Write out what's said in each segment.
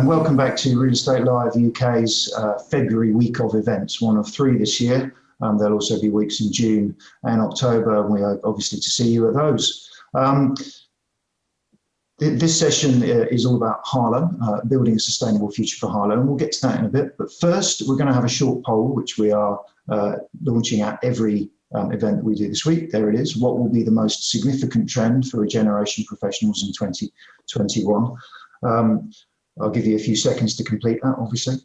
welcome back to Real Estate Live UK's February week of events, one of 3 this year. There'll also be weeks in June and October, and we hope obviously to see you at those. This session is all about Harlow, building a sustainable future for Harlow, and we'll get to that in a bit. But first, we're going to have a short poll, which we are launching at every event that we do this week. There it is. What will be the most significant trend for regeneration professionals in 2021? I'll give you a few seconds to complete that, obviously.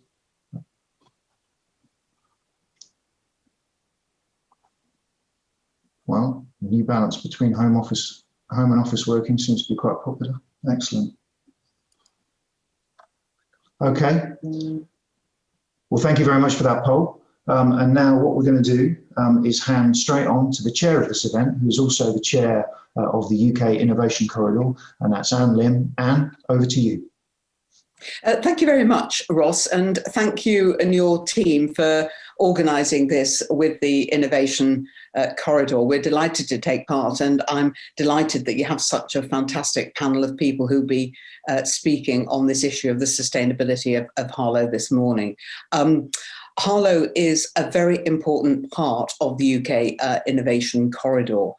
Well, the new balance between home and office working seems to be quite popular. Excellent. Okay. Well, thank you very much for that poll. And now what we're going to do is hand straight on to the chair of this event, who is also the chair of the UK Innovation Corridor, and that's Anne Lim. Anne, over to you. Thank you very much, Ross, and thank you and your team for organising this with the Innovation Corridor. We're delighted to take part, and I'm delighted that you have such a fantastic panel of people who'll be speaking on this issue of the sustainability of Harlow this morning. Harlow is a very important part of the UK Innovation Corridor.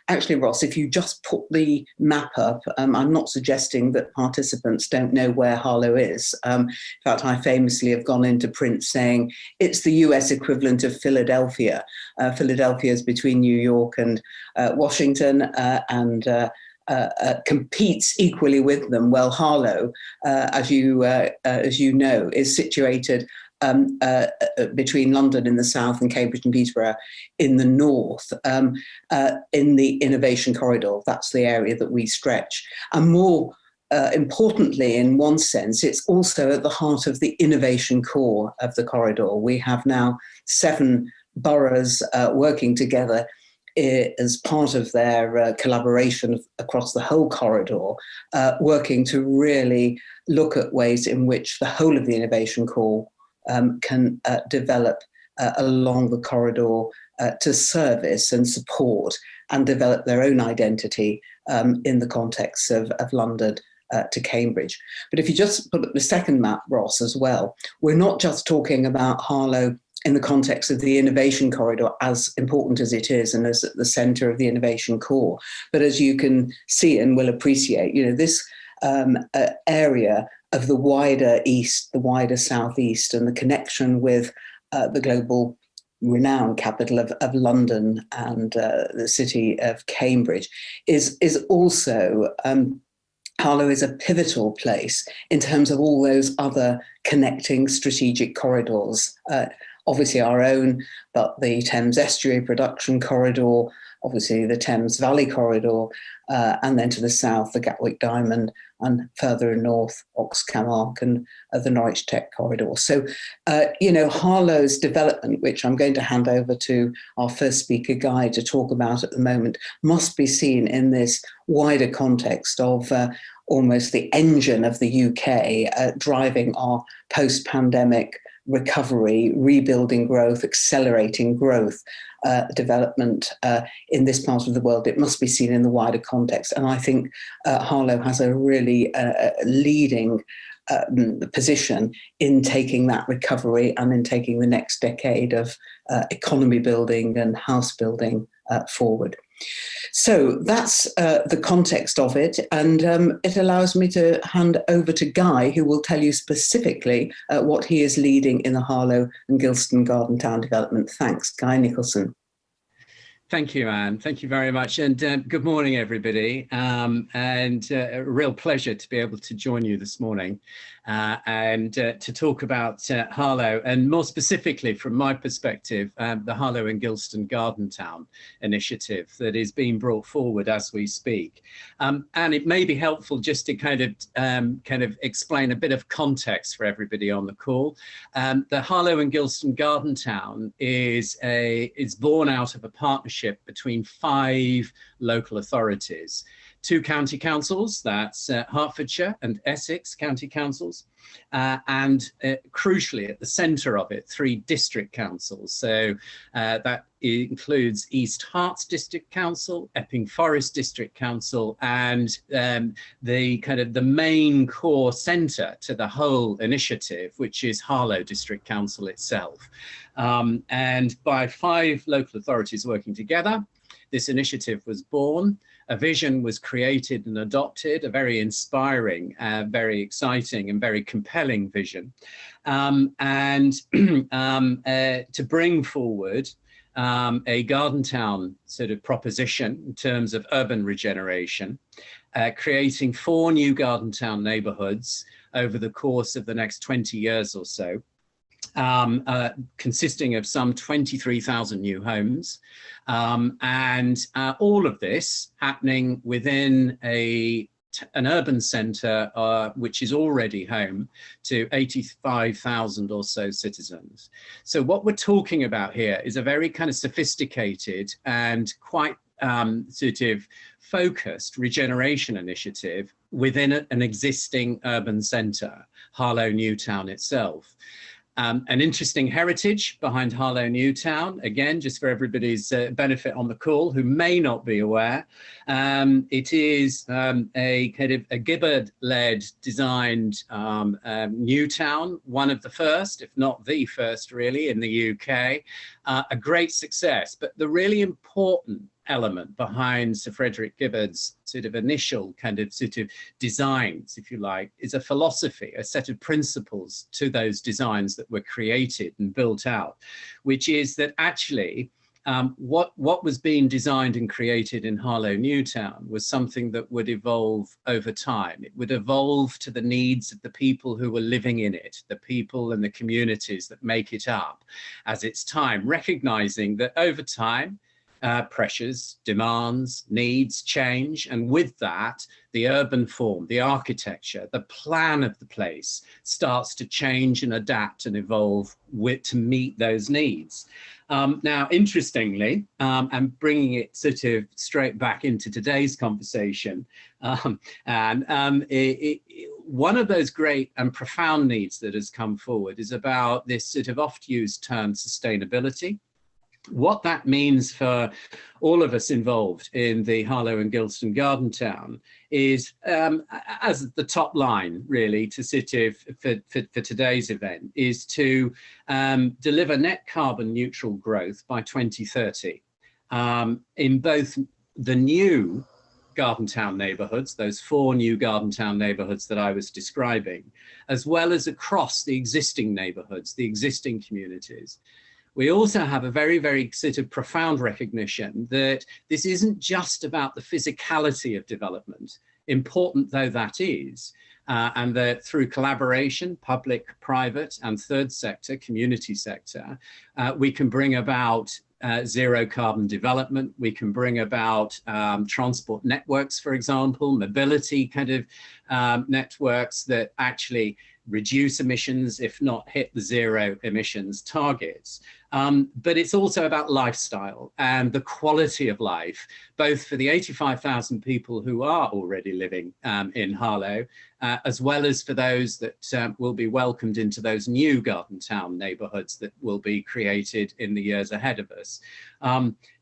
Actually, Ross, if you just put the map up, I'm not suggesting that participants don't know where Harlow is. In fact, I famously have gone into print saying it's the US equivalent of Philadelphia. Philadelphia is between New York and Washington, and competes equally with them. Well, Harlow, as you know, is situated between London in the south and Cambridge and Peterborough in the north, in the Innovation Corridor. That's the area that we stretch. And more importantly, in one sense, it's also at the heart of the innovation core of the corridor. We have now 7 boroughs working together as part of their collaboration across the whole corridor, working to really look at ways in which the whole of the innovation core can develop along the corridor to service and support and develop their own identity in the context of London to Cambridge. But if you just put up the second map, Ross, as well, we're not just talking about Harlow in the context of the innovation corridor, as important as it is and as at the centre of the innovation core. But as you can see and will appreciate, you know, this area of the wider east, the wider southeast, and the connection with the global renowned capital of London and the city of Cambridge is also, Harlow is a pivotal place in terms of all those other connecting strategic corridors. Obviously our own, but the Thames Estuary Production Corridor, obviously the Thames Valley Corridor, and then to the south, the Gatwick Diamond, and further north, Oxcamark and the Norwich Tech Corridor. So, you know, Harlow's development, which I'm going to hand over to our first speaker, Guy, to talk about at the moment, must be seen in this wider context of almost the engine of the UK driving our post-pandemic recovery, rebuilding growth, accelerating growth, development in this part of the world. It must be seen in the wider context. And I think Harlow has a really leading position in taking that recovery and in taking the next decade of economy building and house building forward. So that's the context of it, and it allows me to hand over to Guy, who will tell you specifically what he is leading in the Harlow and Gilston Garden Town development. Thanks, Guy Nicholson. Thank you, Anne. Thank you very much. And good morning, everybody. And a real pleasure to be able to join you this morning and to talk about Harlow, and more specifically from my perspective, the Harlow and Gilston Garden Town initiative that is being brought forward as we speak. And it may be helpful just to kind of explain a bit of context for everybody on the call. The Harlow and Gilston Garden Town is born out of a partnership between 5 local authorities 2 county councils, that's Hertfordshire and Essex county councils, and crucially at the centre of it, 3 district councils. So that includes East Herts District Council, Epping Forest District Council, and the main core centre to the whole initiative, which is Harlow District Council itself. And by 5 local authorities working together, this initiative was born. A vision was created and adopted, a very inspiring, very exciting and very compelling vision. To bring forward a garden town sort of proposition in terms of urban regeneration, creating 4 new garden town neighbourhoods over the course of the next 20 years or so. Consisting of some 23,000 new homes, and all of this happening within an urban centre which is already home to 85,000 or so citizens. So what we're talking about here is a very kind of sophisticated and quite sort of focused regeneration initiative within an existing urban centre, Harlow Newtown itself. An interesting heritage behind Harlow Newtown, again, just for everybody's benefit on the call who may not be aware. It is a kind of a Gibbard-led designed new town, one of the first, if not the first really, in the UK. A great success, but the really important element behind Sir Frederick Gibbard's sort of initial kind of sort of designs, if you like, is a philosophy, a set of principles to those designs that were created and built out, which is that actually what was being designed and created in Harlow Newtown was something that would evolve over time. It would evolve to the needs of the people who were living in it, the people and the communities that make it up as its time, recognizing that over time, pressures, demands, needs change, and with that, the urban form, the architecture, the plan of the place starts to change and adapt and evolve to meet those needs. Now, interestingly, and bringing it sort of straight back into today's conversation, one of those great and profound needs that has come forward is about this sort of oft-used term, sustainability. What that means for all of us involved in the Harlow and Gilston Garden Town is, as the top line really to sort of for today's event, is to deliver net carbon neutral growth by 2030 in both the new Garden Town neighbourhoods, those 4 new Garden Town neighbourhoods that I was describing, as well as across the existing neighbourhoods, the existing communities. We also have a very, very sort of profound recognition that this isn't just about the physicality of development, important though that is, and that through collaboration, public, private, and third sector, community sector, we can bring about zero carbon development. We can bring about transport networks, for example, mobility kind of networks that actually reduce emissions, if not hit the zero emissions targets. But it's also about lifestyle and the quality of life, both for the 85,000 people who are already living in Harlow, as well as for those that will be welcomed into those new Garden Town neighbourhoods that will be created in the years ahead of us.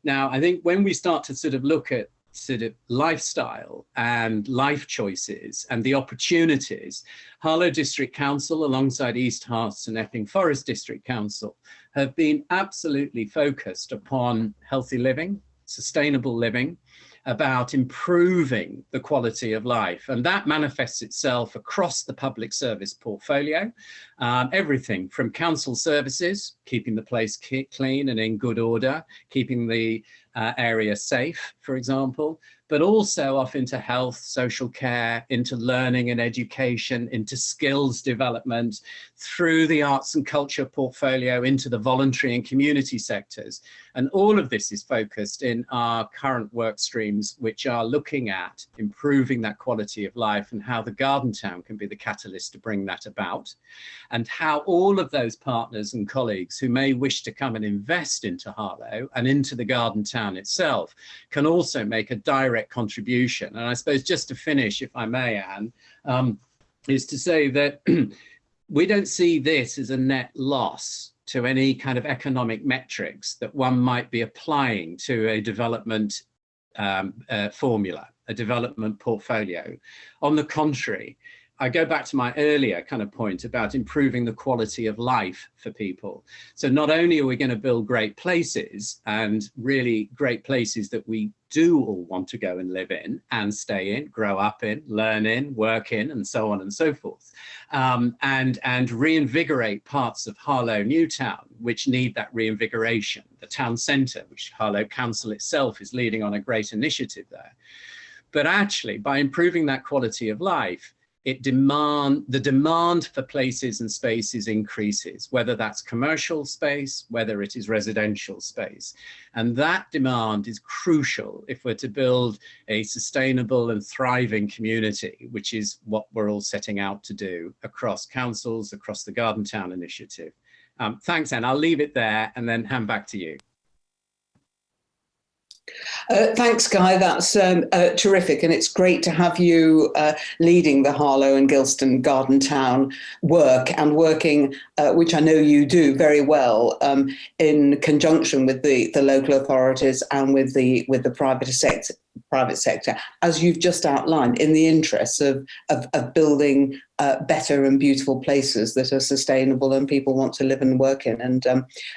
Now, I think when we start to sort of look at sort of lifestyle and life choices and the opportunities, Harlow District Council alongside East Herts and Epping Forest District Council have been absolutely focused upon healthy living, sustainable living, about improving the quality of life. And that manifests itself across the public service portfolio, everything from council services, keeping the place clean and in good order, keeping the area safe, for example, but also off into health, social care, into learning and education, into skills development, through the arts and culture portfolio, into the voluntary and community sectors. And all of this is focused in our current work streams, which are looking at improving that quality of life and how the Garden Town can be the catalyst to bring that about, and how all of those partners and colleagues who may wish to come and invest into Harlow and into the Garden Town town itself, can also make a direct contribution. And I suppose just to finish, if I may, Anne, is to say that we don't see this as a net loss to any kind of economic metrics that one might be applying to a development formula, a development portfolio. On the contrary, I go back to my earlier kind of point about improving the quality of life for people. So not only are we going to build great places, and really great places that we do all want to go and live in and stay in, grow up in, learn in, work in, and so on and so forth, and reinvigorate parts of Harlow Newtown, which need that reinvigoration. The town centre, which Harlow Council itself is leading on a great initiative there. But actually, by improving that quality of life, the demand for places and spaces increases, whether that's commercial space, whether it is residential space. And that demand is crucial if we're to build a sustainable and thriving community, which is what we're all setting out to do across councils, across the Garden Town Initiative. Thanks, Anne. I'll leave it there and then hand back to you. Thanks, Guy. That's terrific, and it's great to have you leading the Harlow and Gilston Garden Town work, and working, which I know you do very well, in conjunction with the local authorities and with the private sector, as you've just outlined, in the interests of building better and beautiful places that are sustainable and people want to live and work in. And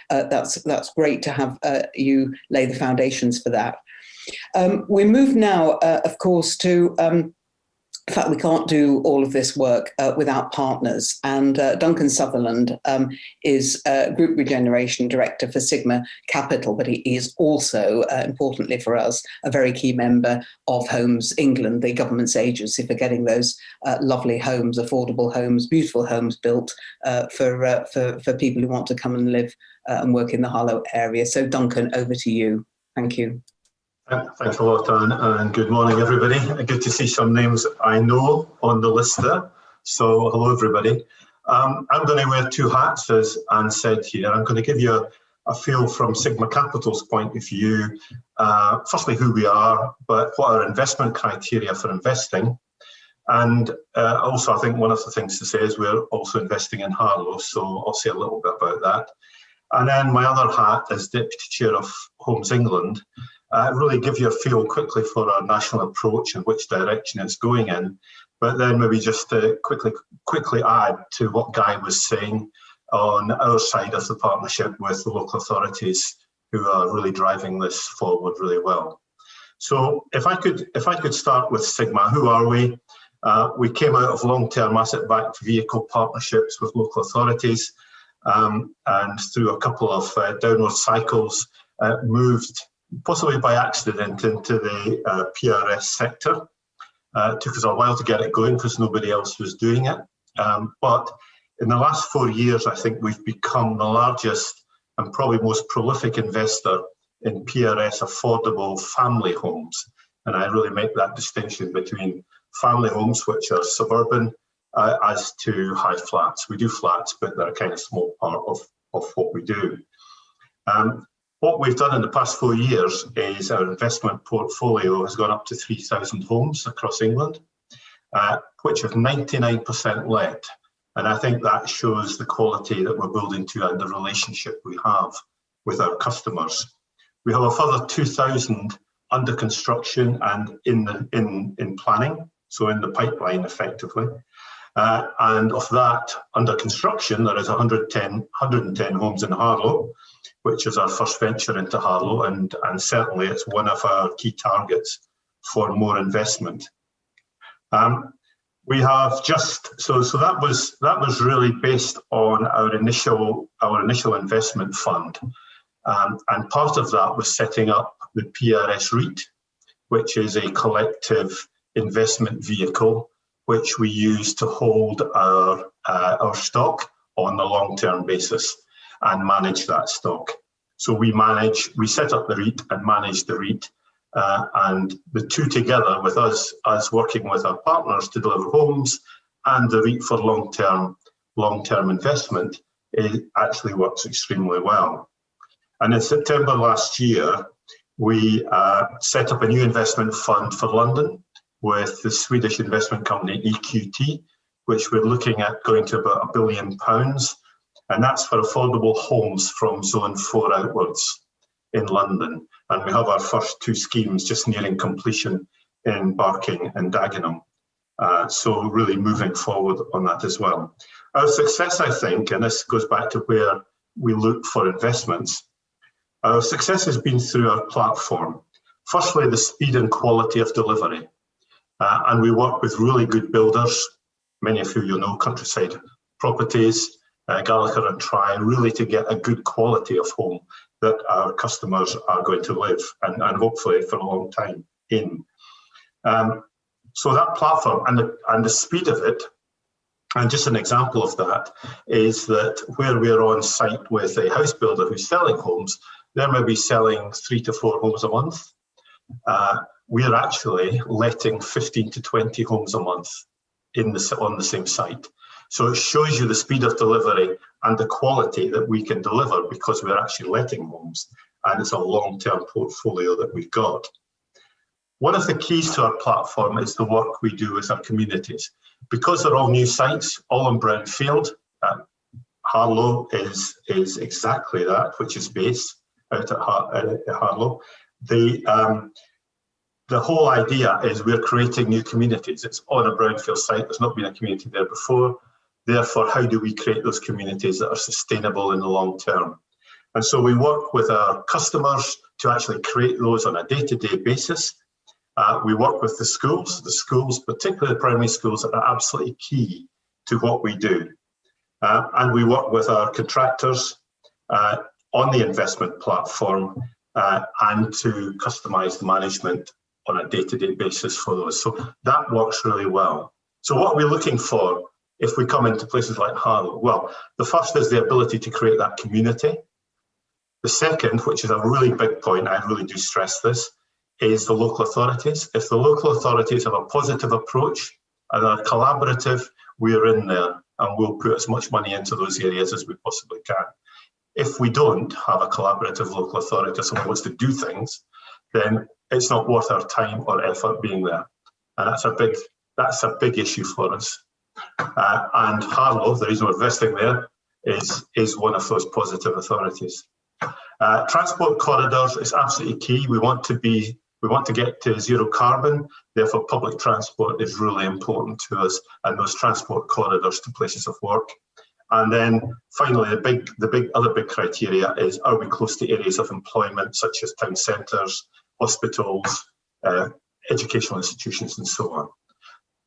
that's great to have you lay the foundations for that. We move now, of course, to in fact, we can't do all of this work without partners. And Duncan Sutherland is Group Regeneration Director for Sigma Capital, but he is also, importantly for us, a very key member of Homes England, the government's agency for getting those lovely homes, affordable homes, beautiful homes built for people who want to come and live and work in the Harlow area. So Duncan, over to you. Thank you. Thanks a lot, Anne, and good morning, everybody. Good to see some names I know on the list there. So, hello, everybody. I'm going to wear two hats, as Anne said here. I'm going to give you a feel from Sigma Capital's point of view, firstly, who we are, but what our investment criteria for investing. And also, I think one of the things to say is we're also investing in Harlow, so I'll say a little bit about that. And then my other hat as Deputy Chair of Homes England. Really give you a feel quickly for our national approach and which direction it's going in, but then maybe just to quickly add to what Guy was saying on our side of the partnership with the local authorities who are really driving this forward really well. So if I could start with Sigma, who are we? We came out of long-term asset-backed vehicle partnerships with local authorities, and through a couple of downward cycles moved possibly by accident into the PRS sector. It took us a while to get it going because nobody else was doing it. But in the last 4 years, I think we've become the largest and probably most prolific investor in PRS affordable family homes. And I really make that distinction between family homes, which are suburban, as to high flats. We do flats, but they're a kind of small part of what we do. What we've done in the past 4 years is our investment portfolio has gone up to 3,000 homes across England, which is 99% let. And I think that shows the quality that we're building to and the relationship we have with our customers. We have a further 2,000 under construction and in planning, so in the pipeline effectively. And of that under construction, there is 110 homes in Harlow, which is our first venture into Harlow, and certainly it's one of our key targets for more investment. We have just so that was really based on our initial investment fund, and part of that was setting up the PRS REIT, which is a collective investment vehicle which we use to hold our stock on the long-term basis and manage that stock. So we set up the REIT and manage the REIT, and the two together with us working with our partners to deliver homes and the REIT for long-term investment, it actually works extremely well. And in September last year, we set up a new investment fund for London with the Swedish investment company EQT, which we're looking at going to about £1 billion. And that's for affordable homes from Zone 4 outwards in London. And we have our first 2 schemes just nearing completion in Barking and Dagenham. So really moving forward on that as well. Our success, I think, and this goes back to where we look for investments, our success has been through our platform. Firstly, the speed and quality of delivery. And we work with really good builders, many of who you know, Countryside Properties, Gallagher and Try, really to get a good quality of home that our customers are going to live and hopefully for a long time in. So that platform and the speed of it, and just an example of that is that where we're on site with a house builder who's selling homes, they're maybe selling 3 to 4 homes a month. We're actually letting 15 to 20 homes a month on the same site. So it shows you the speed of delivery and the quality that we can deliver because we're actually letting homes, and it's a long-term portfolio that we've got. One of the keys to our platform is the work we do with our communities. Because they're all new sites, all in brownfield, Harlow is exactly that, which is based out at Harlow. The whole idea is we're creating new communities. It's on a brownfield site. There's not been a community there before. Therefore, how do we create those communities that are sustainable in the long term? And so we work with our customers to actually create those on a day-to-day basis. We work with the schools, particularly the primary schools, that are absolutely key to what we do. And we work with our contractors on the investment platform and to customise the management on a day-to-day basis for those. So that works really well. So what are we looking for if we come into places like Harlow? Well, the first is the ability to create that community. The second, which is a really big point, I really do stress this, is the local authorities. If the local authorities have a positive approach and are collaborative, we're in there and we'll put as much money into those areas as we possibly can. If we don't have a collaborative local authority or someone wants to do things, then it's not worth our time or effort being there. And that's a big issue for us. And Harlow, the reason we're investing there, is one of those positive authorities. Transport corridors is absolutely key. We want to get to zero carbon. Therefore, public transport is really important to us, and those transport corridors to places of work. And then finally, the other big criteria is, are we close to areas of employment such as town centres, hospitals, educational institutions, and so on.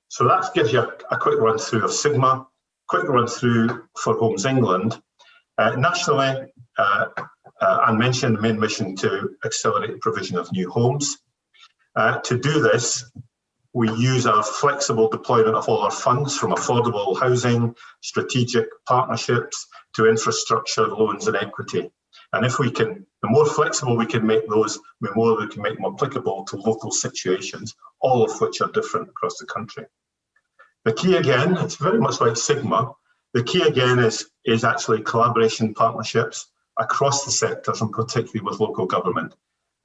So that gives you a quick run through of Sigma, quick run through for Homes England. Nationally, I mentioned the main mission to accelerate the provision of new homes. To do this, we use our flexible deployment of all our funds from affordable housing, strategic partnerships to infrastructure, loans and equity. And if we can, the more flexible we can make those, the more we can make them applicable to local situations, all of which are different across the country. The key again, it's very much like Sigma. The key again is actually collaboration partnerships across the sectors and particularly with local government.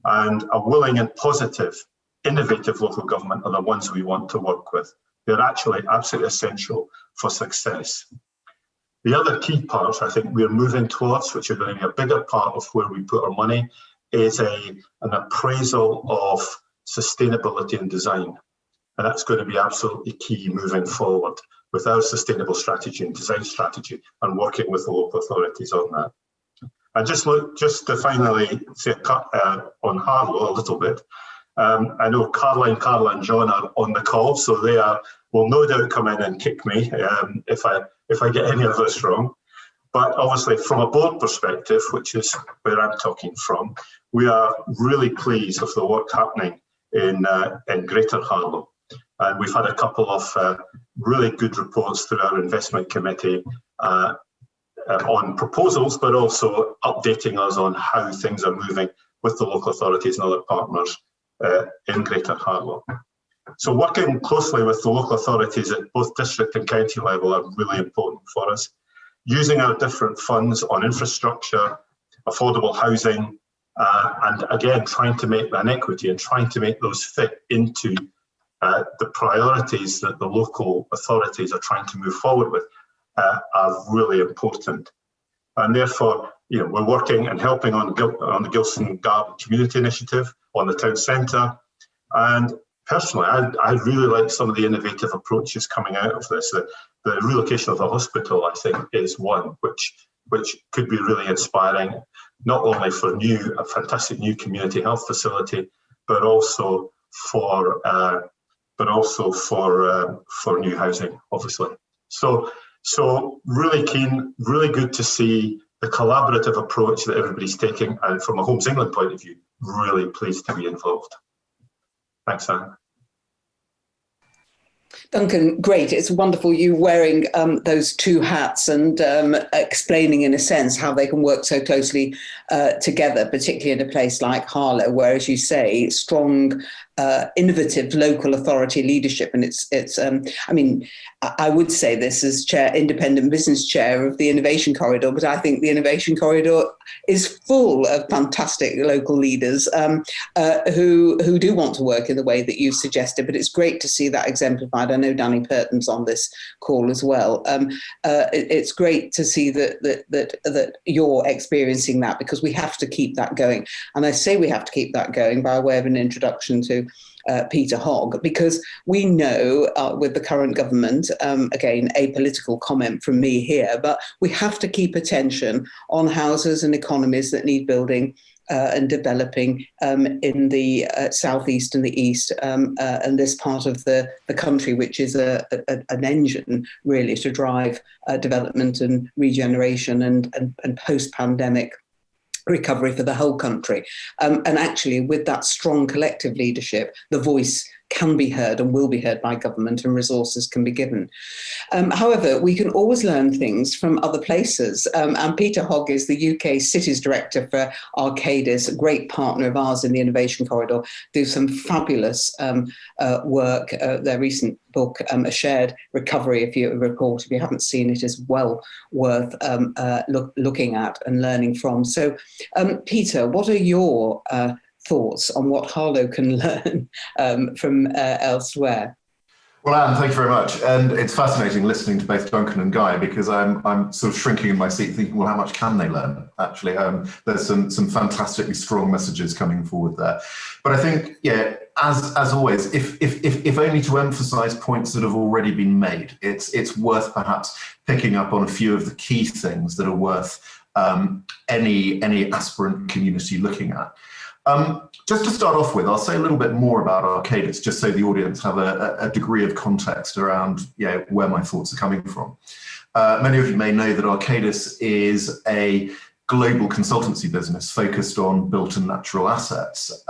And a willing and positive, innovative local government are the ones we want to work with. They're actually absolutely essential for success. The other key parts I think we're moving towards, which are going to be a bigger part of where we put our money, is an appraisal of sustainability and design. And that's going to be absolutely key moving forward with our sustainable strategy and design strategy and working with the local authorities on that. And just to finally say on Harlow a little bit, I know Carla and John are on the call, so they will no doubt come in and kick me if I get any of this wrong. But obviously from a board perspective, which is where I'm talking from, we are really pleased with the work happening in Greater Harlow. And we've had a couple of really good reports through our investment committee on proposals, but also updating us on how things are moving with the local authorities and other partners in Greater Harlow. So working closely with the local authorities at both district and county level are really important for us. Using our different funds on infrastructure, affordable housing, And again, trying to make that equity and trying to make those fit into the priorities that the local authorities are trying to move forward with are really important. And therefore, we're working and helping on the Gilston Garden Community Initiative, on the town centre. And personally, I really like some of the innovative approaches coming out of this. The relocation of the hospital, I think, is one which could be really inspiring, not only for a fantastic new community health facility, but also for new housing, obviously. So really keen, really good to see the collaborative approach that everybody's taking, and from a Homes England point of view, really pleased to be involved. Thanks, Anne. Duncan, great. It's wonderful you wearing those two hats and explaining in a sense how they can work so closely together, particularly in a place like Harlow, where, as you say, strong, innovative local authority leadership. And it's I mean, I would say this as independent business chair of the Innovation Corridor, but I think the Innovation Corridor is full of fantastic local leaders who do want to work in the way that you've suggested. But it's great to see that exemplified. I know Danny Purton's on this call as well. It's great to see that you're experiencing that, because we have to keep that going. And I say we have to keep that going by way of an introduction to Peter Hogg, because we know with the current government, again, a political comment from me here, but we have to keep attention on houses and economies that need building and developing in the southeast and the east, and this part of the country, which is an engine really to drive development and regeneration and post-pandemic recovery for the whole country. And actually, with that strong collective leadership, the voice can be heard and will be heard by government, and resources can be given. However, we can always learn things from other places. And Peter Hogg is the UK Cities Director for Arcadis, a great partner of ours in the Innovation Corridor, do some fabulous work. Their recent book, A Shared Recovery, if you haven't seen it, is well worth looking at and learning from. So, Peter, what are your thoughts on what Harlow can learn from elsewhere? Well, Anne, thank you very much. And it's fascinating listening to both Duncan and Guy, because I'm sort of shrinking in my seat thinking, well, how much can they learn? Actually, there's some fantastically strong messages coming forward there. But I think, yeah, as always, if only to emphasise points that have already been made, it's worth perhaps picking up on a few of the key things that are worth any aspirant community looking at. Just to start off with, I'll say a little bit more about Arcadis, just so the audience have a degree of context around where my thoughts are coming from. Many of you may know that Arcadis is a global consultancy business focused on built and natural assets.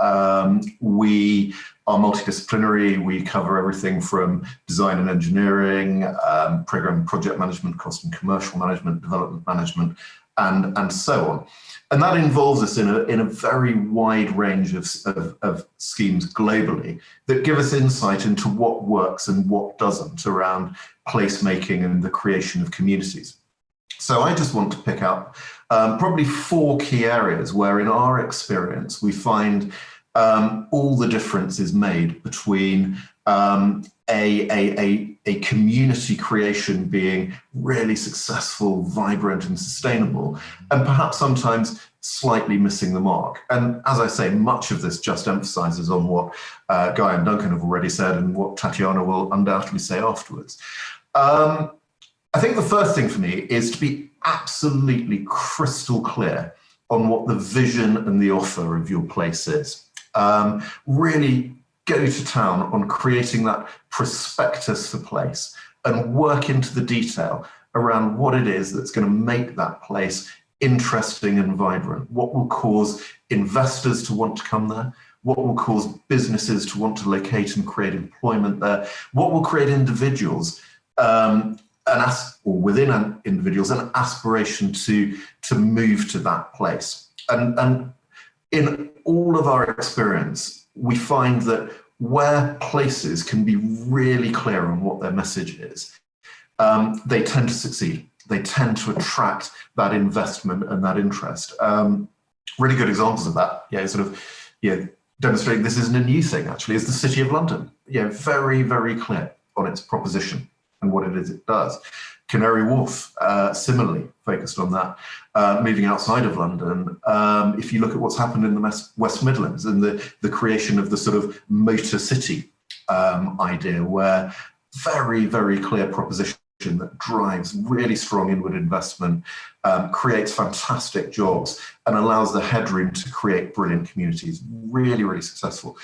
We are multidisciplinary. We cover everything from design and engineering, program project management, cost and commercial management, development management, and so on. And that involves us in a very wide range of schemes globally that give us insight into what works and what doesn't around placemaking and the creation of communities. So I just want to pick up probably 4 key areas where, in our experience, we find all the difference is made between a community creation being really successful, vibrant and sustainable, and perhaps sometimes slightly missing the mark. And as I say, much of this just emphasises on what Guy and Duncan have already said and what Tatiana will undoubtedly say afterwards. I think the first thing for me is to be absolutely crystal clear on what the vision and the offer of your place is. Really go to town on creating that prospectus for place and work into the detail around what it is that's going to make that place interesting and vibrant, what will cause investors to want to come there, what will cause businesses to want to locate and create employment there, what will create individuals or within individuals an aspiration to move to that place. And in all of our experience, we find that where places can be really clear on what their message is, they tend to succeed. They tend to attract that investment and that interest. Really good examples of that, sort of, demonstrating this isn't a new thing, actually, is the City of London. Very, very clear on its proposition and what it is it does. Canary Wharf, similarly focused on that, moving outside of London. If you look at what's happened in the West Midlands and the creation of the sort of motor city idea, where very, very clear proposition that drives really strong inward investment, creates fantastic jobs, and allows the headroom to create brilliant communities. Really, really successful.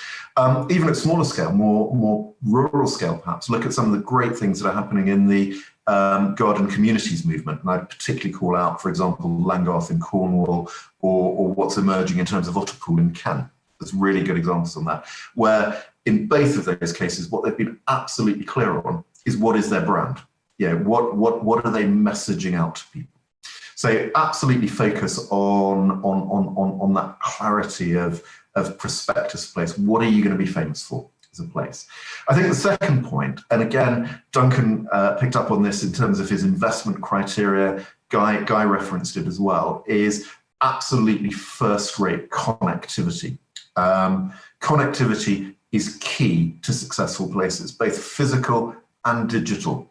Even at smaller scale, more rural scale, perhaps, look at some of the great things that are happening in the garden communities movement. And I'd particularly call out, for example, Langarth in Cornwall, or what's emerging in terms of Otterpool in Kent. There's really good examples on that, where in both of those cases, what they've been absolutely clear on is what is their brand. What are they messaging out to people? So absolutely focus on that clarity of prospectus place. What are you going to be famous for as a place? I think the second point, and again, Duncan picked up on this in terms of his investment criteria, Guy referenced it as well, is absolutely first-rate connectivity. Connectivity is key to successful places, both physical and digital.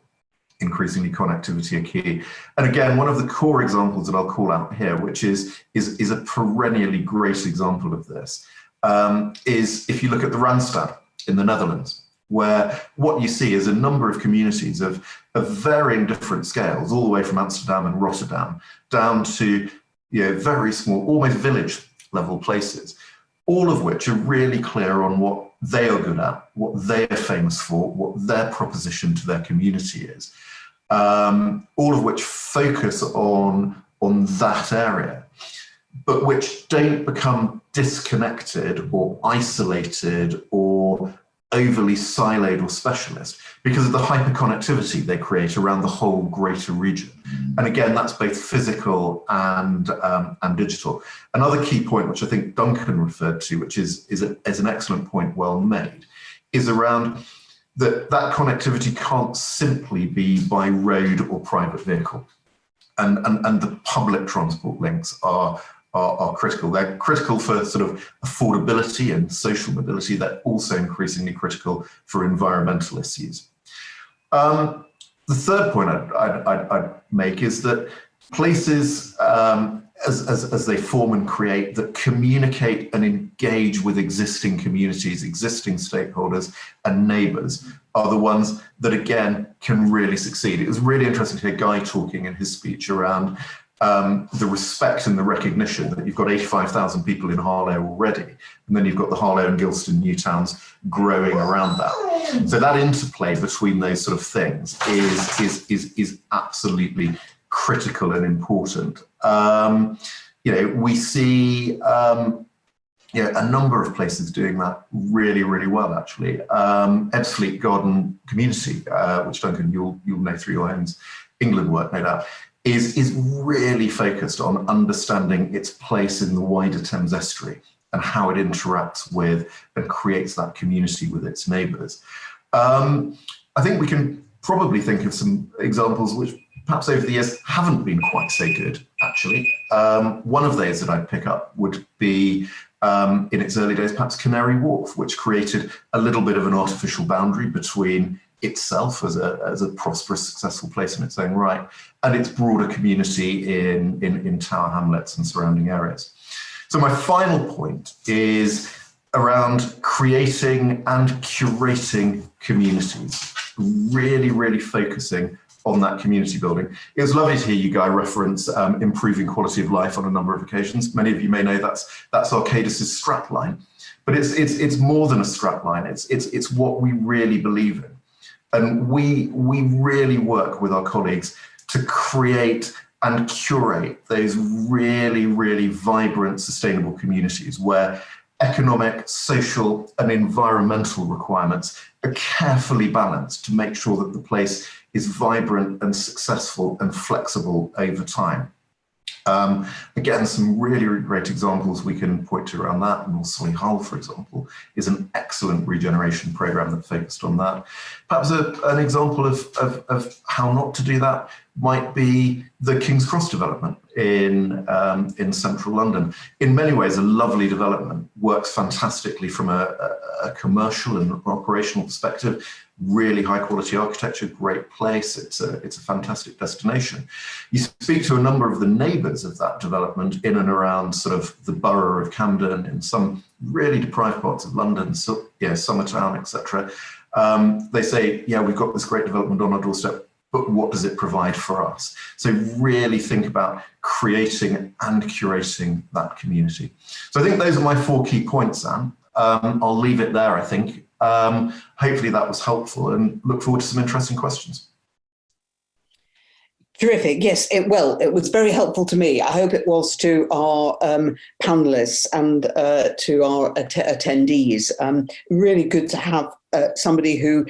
Increasingly, connectivity are key. And again, one of the core examples that I'll call out here, which is a perennially great example of this, is if you look at the Randstad in the Netherlands, where what you see is a number of communities of varying different scales, all the way from Amsterdam and Rotterdam down to very small, almost village level places, all of which are really clear on what they are good at, what they are famous for, what their proposition to their community is, all of which focus on that area, but which don't become disconnected or isolated or overly siloed or specialist because of the hyperconnectivity they create around the whole greater region. And again, that's both physical and digital. Another key point, which I think Duncan referred to, which is an excellent point, well made, is around that connectivity can't simply be by road or private vehicle. And the public transport links are critical. They're critical for sort of affordability and social mobility. They're also increasingly critical for environmental issues. The third point I'd make is that places, as they form and create, that communicate and engage with existing communities, existing stakeholders and neighbours, are the ones that, again, can really succeed. It was really interesting to hear Guy talking in his speech around the respect and the recognition that you've got 85,000 people in Harlow already, and then you've got the Harlow and Gilston new towns growing around that. So that interplay between those sort of things is absolutely critical and important. We see a number of places doing that really, really well, actually. Ebbsfleet Garden Community, which Duncan, you'll know through your own England work, no doubt, is really focused on understanding its place in the wider Thames estuary and how it interacts with and creates that community with its neighbours. I think we can probably think of some examples which perhaps over the years haven't been quite so good, actually. One of those that I'd pick up would be, in its early days, perhaps Canary Wharf, which created a little bit of an artificial boundary between itself as a prosperous, successful place in its own right, and its broader community in Tower Hamlets and surrounding areas. So my final point is around creating and curating communities, really, really focusing on that community building. It was lovely to hear you, Guy, reference improving quality of life on a number of occasions. Many of you may know that's Arcadis' strap line, but it's more than a strap line. It's what we really believe in. And we really work with our colleagues to create and curate those really, really vibrant, sustainable communities where economic, social, and environmental requirements are carefully balanced to make sure that the place is vibrant and successful and flexible over time. Again, some really, really great examples we can point to around that. North Solihull, for example, is an excellent regeneration programme that focused on that. Perhaps an example of how not to do that might be the King's Cross development in central London. In many ways, a lovely development, works fantastically from a commercial and operational perspective. Really high quality architecture, great place. It's a fantastic destination. You speak to a number of the neighbours of that development in and around sort of the borough of Camden, in some really deprived parts of London, so yeah, Summertown, etc. They say, yeah, we've got this great development on our doorstep, but what does it provide for us? So really think about creating and curating that community. So I think those are my 4 key points, Anne. I'll leave it there, I think. Hopefully that was helpful, and look forward to some interesting questions. Terrific. Yes, it was very helpful to me. I hope it was to our panelists and to our attendees. Really good to have somebody who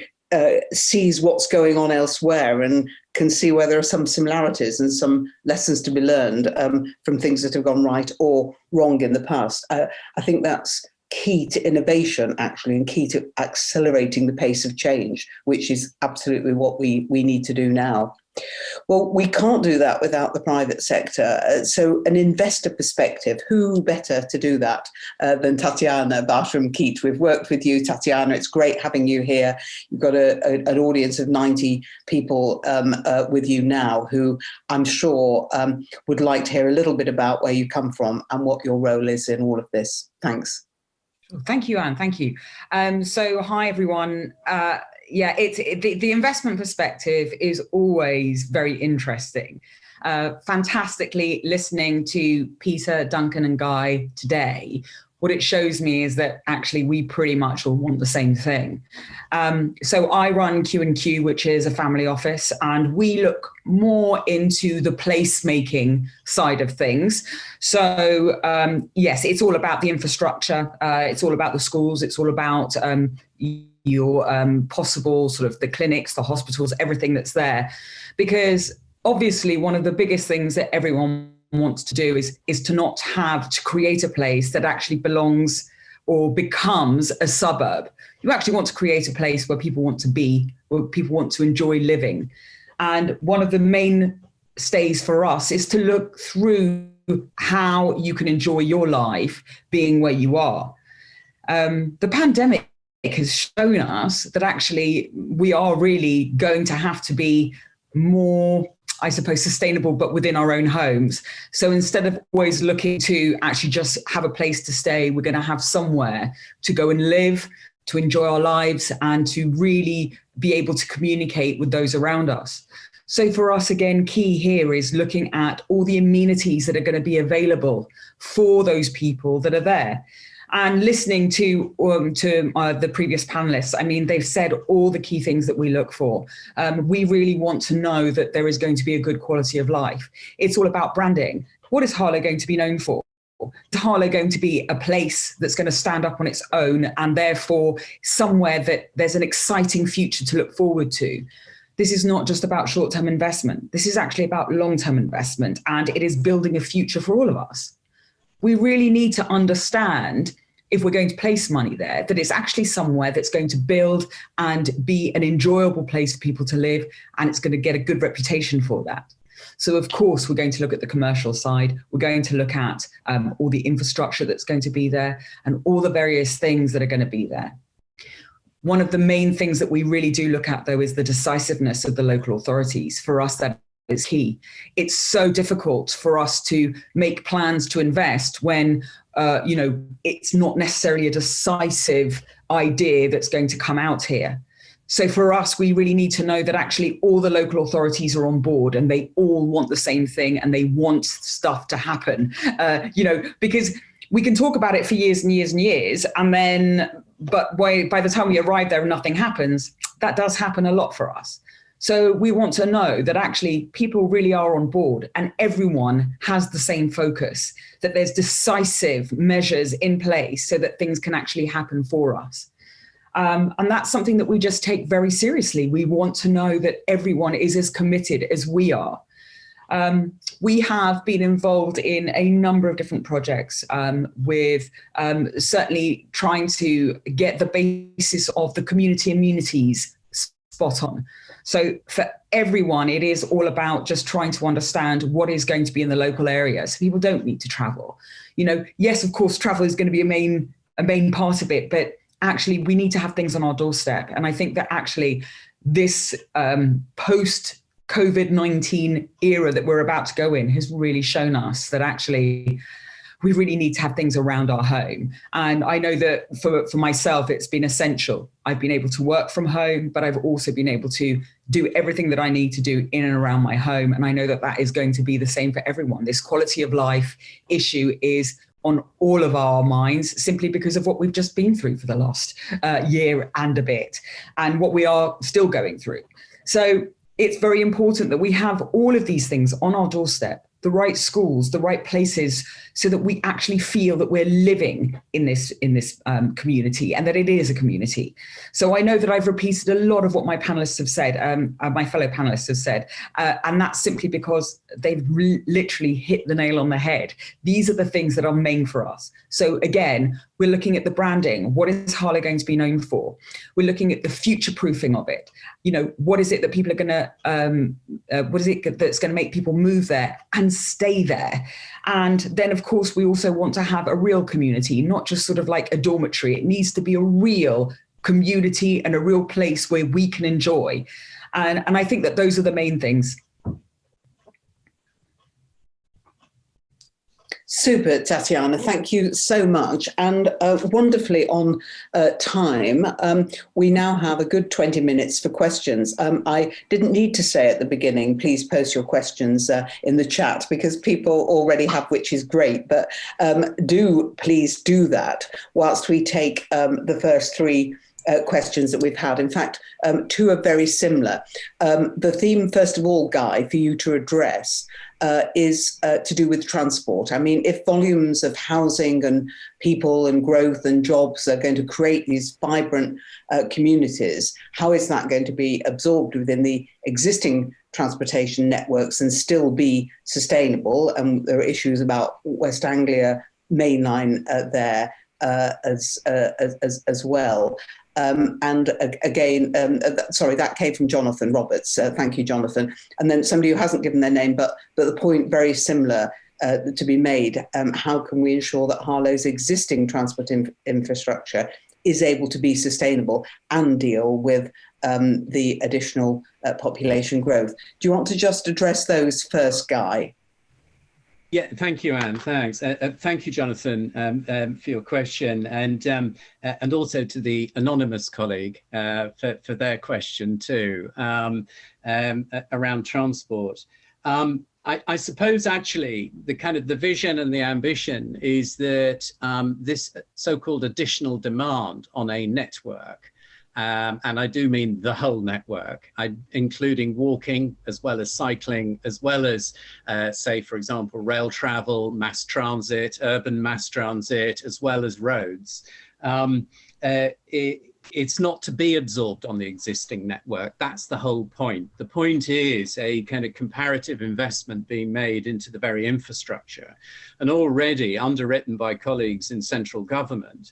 sees what's going on elsewhere and can see where there are some similarities and some lessons to be learned from things that have gone right or wrong in the past. I think that's key to innovation, actually, and key to accelerating the pace of change, which is absolutely what we need to do now. Well, we can't do that without the private sector. So an investor perspective, who better to do that than Tatiana Bartram-Keat? We've worked with you, Tatiana. It's great having you here. You've got an audience of 90 people with you now who I'm sure would like to hear a little bit about where you come from and what your role is in all of this. Thanks. Thank you, Anne. Thank you. So hi, everyone. The investment perspective is always very interesting. Fantastically listening to Peter, Duncan and Guy today, what it shows me is that actually we pretty much all want the same thing. So I run Q&Q, which is a family office, and we look more into the placemaking side of things. So yes, it's all about the infrastructure. It's all about the schools. It's all about your possible sort of the clinics, the hospitals, everything that's there. Because obviously one of the biggest things that everyone wants to do is to not have to create a place that actually belongs or becomes a suburb. You actually want to create a place where people want to be, where people want to enjoy living. And one of the main stays for us is to look through how you can enjoy your life being where you are. The pandemic has shown us that actually we are really going to have to be more, I suppose, sustainable, but within our own homes. So instead of always looking to actually just have a place to stay, we're going to have somewhere to go and live, to enjoy our lives, and to really be able to communicate with those around us. So for us, again, key here is looking at all the amenities that are going to be available for those people that are there. And listening to the previous panelists, I mean, they've said all the key things that we look for. We really want to know that there is going to be a good quality of life. It's all about branding. What is Harlow going to be known for? Is Harlow going to be a place that's going to stand up on its own and therefore somewhere that there's an exciting future to look forward to? This is not just about short-term investment. This is actually about long-term investment, and it is building a future for all of us. We really need to understand, if we're going to place money there, that it's actually somewhere that's going to build and be an enjoyable place for people to live, and it's going to get a good reputation for that. So of course, we're going to look at the commercial side. We're going to look at all the infrastructure that's going to be there and all the various things that are going to be there. One of the main things that we really do look at, though, is the decisiveness of the local authorities. For us, that is key. It's so difficult for us to make plans to invest when, it's not necessarily a decisive idea that's going to come out here. So for us, we really need to know that actually all the local authorities are on board and they all want the same thing and they want stuff to happen, because we can talk about it for years and years and years, but by the time we arrive there and nothing happens, that does happen a lot for us. So we want to know that actually people really are on board and everyone has the same focus, that there's decisive measures in place so that things can actually happen for us. And that's something that we just take very seriously. We want to know that everyone is as committed as we are. We have been involved in a number of different projects with certainly trying to get the basis of the community immunities spot on. So for everyone, it is all about just trying to understand what is going to be in the local area, so people don't need to travel. You know, yes, of course, travel is going to be a main part of it, but actually we need to have things on our doorstep. And I think that actually this post COVID-19 era that we're about to go in has really shown us that actually we really need to have things around our home. And I know that for myself, it's been essential. I've been able to work from home, but I've also been able to do everything that I need to do in and around my home. And I know that that is going to be the same for everyone. This quality of life issue is on all of our minds, simply because of what we've just been through for the last year and a bit, and what we are still going through. So it's very important that we have all of these things on our doorstep, the right schools, the right places, so that we actually feel that we're living in this community, and that it is a community. So I know that I've repeated a lot of what my panelists have said, my fellow panelists have said, and that's simply because they've literally hit the nail on the head. These are the things that are main for us. So again, we're looking at the branding. What is Harlow going to be known for? We're looking at the future proofing of it. You know, what is it that people are going to, what is it that's going to make people move there and stay there? And then, of course, we also want to have a real community, not just sort of like a dormitory. It needs to be a real community and a real place where we can enjoy. And I think that those are the main things. Super, Tatiana, thank you so much. And wonderfully on time, we now have a good 20 minutes for questions. I didn't need to say at the beginning, please post your questions in the chat, because people already have, which is great, but please do that whilst we take the first three questions that we've had. In fact, two are very similar. The theme, first of all, Guy, for you to address is to do with transport. I mean, if volumes of housing and people and growth and jobs are going to create these vibrant communities, how is that going to be absorbed within the existing transportation networks and still be sustainable? And there are issues about West Anglia mainline there as well. And again, sorry, that came from Jonathan Roberts. Thank you, Jonathan. And then somebody who hasn't given their name, but the point very similar to be made. How can we ensure that Harlow's existing transport infrastructure is able to be sustainable and deal with the additional population growth? Do you want to just address those first, Guy? Yeah, thank you, Anne. Thanks. Thank you, Jonathan, for your question, and also to the anonymous colleague for their question too, around transport. I suppose actually the vision and the ambition is that this so-called additional demand on a network, and I do mean the whole network, including walking as well as cycling, as well as, say, for example, rail travel, mass transit, urban mass transit, as well as roads. It's not to be absorbed on the existing network. That's the whole point. The point is a kind of comparative investment being made into the very infrastructure. And already underwritten by colleagues in central government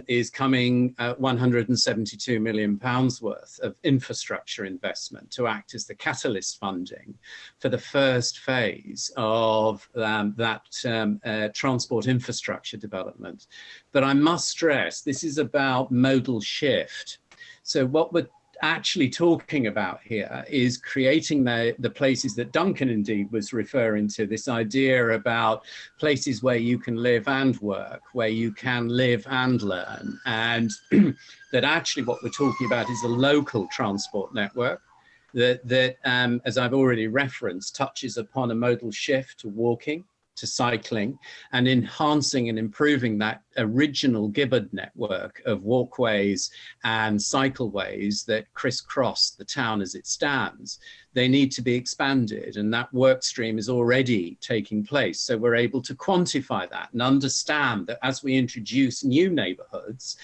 is coming £172 million worth of infrastructure investment to act as the catalyst funding for the first phase of that transport infrastructure development. But I must stress, this is about modal shift. So what we're actually talking about here is creating the places that Duncan indeed was referring to, this idea about places where you can live and work, where you can live and learn, and that actually what we're talking about is a local transport network that as I've already referenced, touches upon a modal shift to walking, to cycling, and enhancing and improving that original Gibbard network of walkways and cycleways that crisscross the town as it stands. They need to be expanded, and that work stream is already taking place. So we're able to quantify that and understand that as we introduce new neighbourhoods,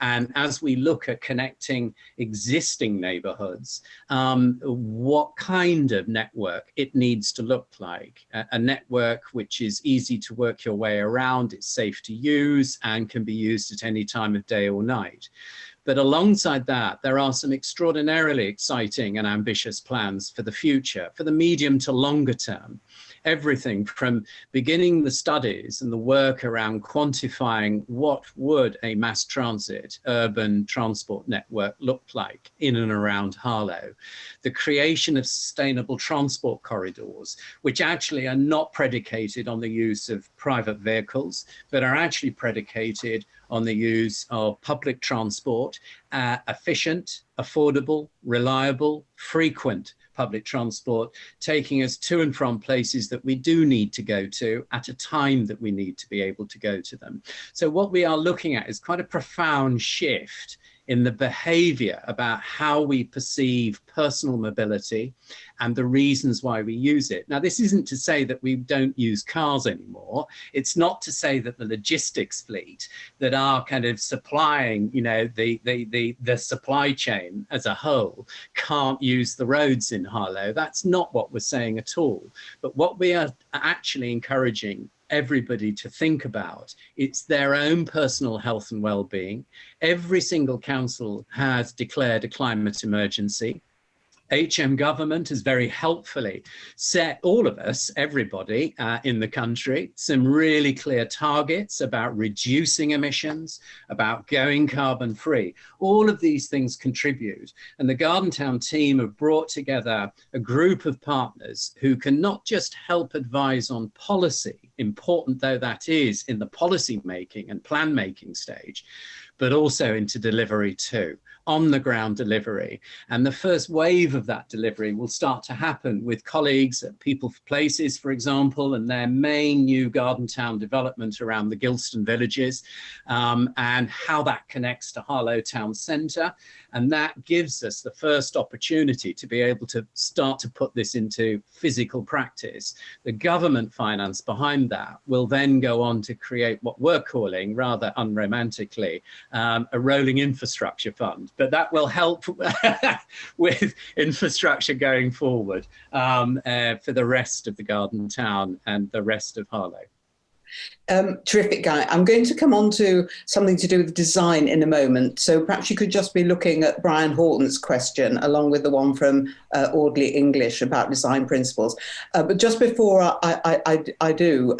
and as we look at connecting existing neighbourhoods, what kind of network it needs to look like. A network which is easy to work your way around, it's safe to use, and can be used at any time of day or night. But alongside that, there are some extraordinarily exciting and ambitious plans for the future, for the medium to longer term. Everything from beginning the studies and the work around quantifying what would a mass transit urban transport network look like in and around Harlow, the creation of sustainable transport corridors, which actually are not predicated on the use of private vehicles, but are actually predicated on the use of public transport, efficient, affordable, reliable, frequent public transport, taking us to and from places that we do need to go to at a time that we need to be able to go to them. So what we are looking at is quite a profound shift in the behavior about how we perceive personal mobility and the reasons why we use it. Now, this isn't to say that we don't use cars anymore. It's not to say that the logistics fleet that are kind of supplying, you know, the supply chain as a whole can't use the roads in Harlow. That's not what we're saying at all. But what we are actually encouraging everybody to think about, it's their own personal health and well-being. Every single council has declared a climate emergency. HM government has very helpfully set all of us, everybody in the country, some really clear targets about reducing emissions, about going carbon free. All of these things contribute. And the Garden Town team have brought together a group of partners who can not just help advise on policy, important though that is in the policy making and plan making stage, but also into delivery too, on the ground delivery. And the first wave of that delivery will start to happen with colleagues at People for Places, for example, and their main new Garden Town development around the Gilston villages, and how that connects to Harlow Town Centre. And that gives us the first opportunity to be able to start to put this into physical practice. The government finance behind that will then go on to create what we're calling, rather unromantically, a rolling infrastructure fund. But that will help with infrastructure going forward for the rest of the Garden Town and the rest of Harlow. Terrific, Guy. I'm going to come on to something to do with design in a moment. So perhaps you could just be looking at Brian Horton's question along with the one from Audley English about design principles. But just before I do,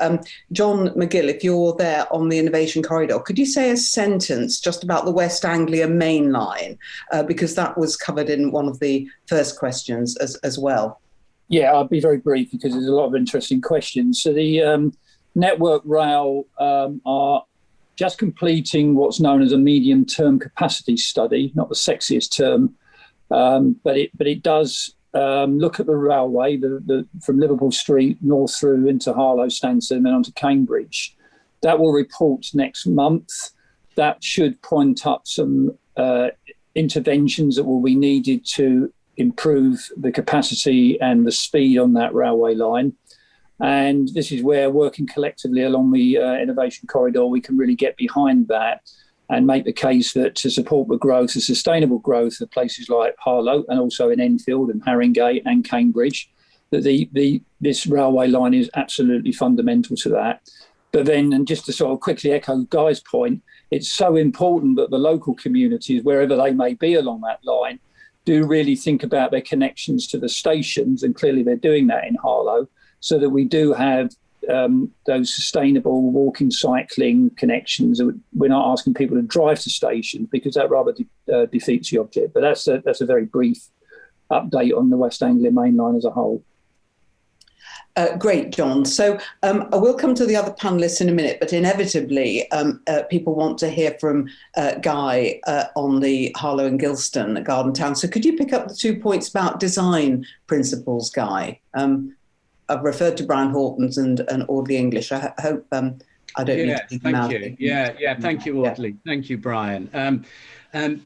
John McGill, if you're there on the Innovation Corridor, could you say a sentence just about the West Anglia main line? Because that was covered in one of the first questions as well. Yeah, I'll be very brief because there's a lot of interesting questions. So the Network Rail are just completing what's known as a medium-term capacity study, not the sexiest term, but it does look at the railway from Liverpool Street north through into Harlow, Stansted, and then onto Cambridge. That will report next month. That should point up some interventions that will be needed to improve the capacity and the speed on that railway line. And this is where, working collectively along the innovation corridor, we can really get behind that and make the case that to support the growth, the sustainable growth of places like Harlow and also in Enfield and Haringey and Cambridge, that this railway line is absolutely fundamental to that. But then, and just to sort of quickly echo Guy's point, it's so important that the local communities, wherever they may be along that line, do really think about their connections to the stations, and clearly they're doing that in Harlow, so that we do have those sustainable walking, cycling connections. We're not asking people to drive to stations because that rather defeats the object. But that's a very brief update on the West Anglia main line as a whole. Great, John. So I will come to the other panellists in a minute, but inevitably people want to hear from Guy on the Harlow and Gilston Garden Town. So could you pick up the 2 points about design principles, Guy? I've referred to Brian Horton's and Audley English. I hope I don't need to think about it. Yeah, thank you, Audley. Thank you, Brian.